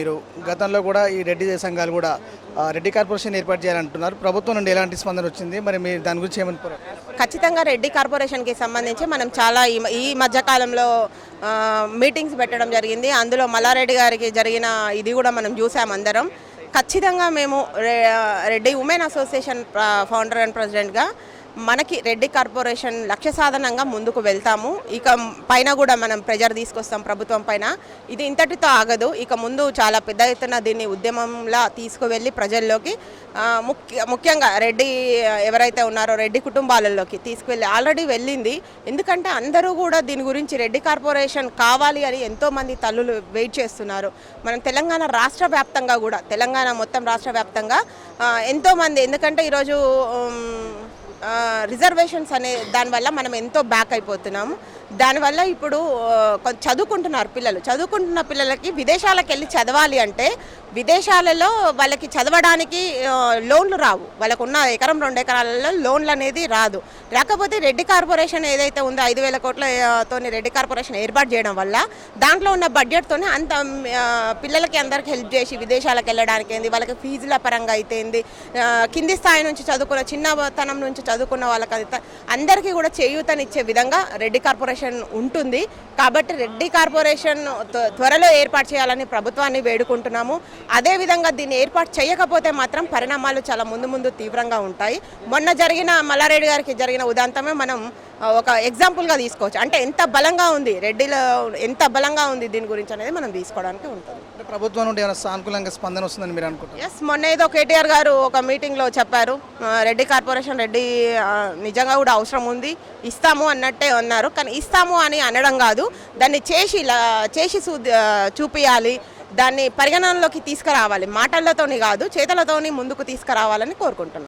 చెప్పారు. గతంలో కూడా ఈ రెడ్డి సంఘాలు కూడా రెడ్డి కార్పొరేషన్ ఏర్పాటు చేయాలంటున్నారు. ప్రభుత్వం నుండి ఎలాంటి స్పందన వచ్చింది? మరి మీరు దాని గురించి ఏమనుకోరు? ఖచ్చితంగా రెడ్డి కార్పొరేషన్కి సంబంధించి మనం చాలా ఈ మధ్యకాలంలో మీటింగ్స్ పెట్టడం జరిగింది. అందులో మల్లారెడ్డి గారికి జరిగిన ఇది కూడా మనం చూసాం అందరం. ఖచ్చితంగా మేము Reddy women association founder and ప్రెసిడెంట్గా మనకి రెడ్డి కార్పొరేషన్ లక్ష్య సాధనంగా ముందుకు వెళ్తాము. ఇక పైన కూడా మనం ప్రెజర్ తీసుకొస్తాం ప్రభుత్వం పైన. ఇది ఇంతటితో ఆగదు. ఇక ముందు చాలా పెద్ద ఎత్తున దీన్ని ఉద్యమంలా తీసుకువెళ్ళి ప్రజల్లోకి ముఖ్యంగా రెడ్డి ఎవరైతే ఉన్నారో రెడ్డి కుటుంబాలలోకి తీసుకువెళ్ళి ఆల్రెడీ వెళ్ళింది. ఎందుకంటే అందరూ కూడా దీని గురించి రెడ్డి కార్పొరేషన్ కావాలి అని ఎంతోమంది తల్లులు వెయిట్ చేస్తున్నారు. మనం తెలంగాణ రాష్ట్ర వ్యాప్తంగా కూడా తెలంగాణ మొత్తం రాష్ట్ర వ్యాప్తంగా ఎంతోమంది, ఎందుకంటే ఈరోజు రిజర్వేషన్స్ అనే దానివల్ల మనం ఎంతో బ్యాక్ అయిపోతున్నాము. దానివల్ల ఇప్పుడు చదువుకుంటున్నారు పిల్లలు. చదువుకుంటున్న పిల్లలకి విదేశాలకు వెళ్ళి చదవాలి అంటే విదేశాలలో వాళ్ళకి చదవడానికి లోన్లు రావు. వాళ్ళకు ఉన్న ఎకరం 2 ఎకరాలలో లోన్లు అనేది రాదు. రాకపోతే రెడ్డి కార్పొరేషన్ ఏదైతే ఉందో 5,000 కోట్లతోని రెడ్డి కార్పొరేషన్ ఏర్పాటు చేయడం వల్ల దాంట్లో ఉన్న బడ్జెట్తోనే అంత పిల్లలకి అందరికి హెల్ప్ చేసి విదేశాలకు వెళ్ళడానికి ఏంది, వాళ్ళకి ఫీజుల పరంగా అయితే ఏంది, కింది స్థాయి నుంచి చదువుకున్న చిన్నతనం నుంచి చదువుకున్న వాళ్ళకి అందరికీ కూడా చేయూతనిచ్చే విధంగా రెడ్డి కార్పొరేషన్ ఉంటుంది. కాబట్టి రెడ్డి కార్పొరేషన్ త్వరలో ఏర్పాటు చేయాలని ప్రభుత్వాన్ని వేడుకుంటున్నాము. అదేవిధంగా దీన్ని ఏర్పాటు చేయకపోతే మాత్రం పరిణామాలు చాలా ముందు తీవ్రంగా ఉంటాయి. మొన్న జరిగిన మల్లారెడ్డి గారికి జరిగిన ఉదాంతమే మనం ఒక ఎగ్జాంపుల్గా తీసుకోవచ్చు. అంటే ఎంత బలంగా ఉంది రెడ్డిలో, ఎంత బలంగా ఉంది దీని గురించి అనేది మనం తీసుకోవడానికి ఉంటుంది. ప్రభుత్వం నుండి ఏమైనా సానుకూలంగా స్పందన వస్తుందని మీరు అనుకుంటారు? ఎస్, మొన్న ఏదో కేటీఆర్ గారు ఒక మీటింగ్లో చెప్పారు, రెడ్డి కార్పొరేషన్ నిజంగా కూడా అవసరం ఉంది, ఇస్తాము అన్నట్టే అన్నారు. కానీ ఇస్తాము అని అనడం కాదు, దాన్ని చేసి చూపియాలి, దాన్ని పరిగణనలోకి తీసుకురావాలి. మాటలతోని కాదు చేతలతోని ముందుకు తీసుకురావాలని కోరుకుంటున్నాను.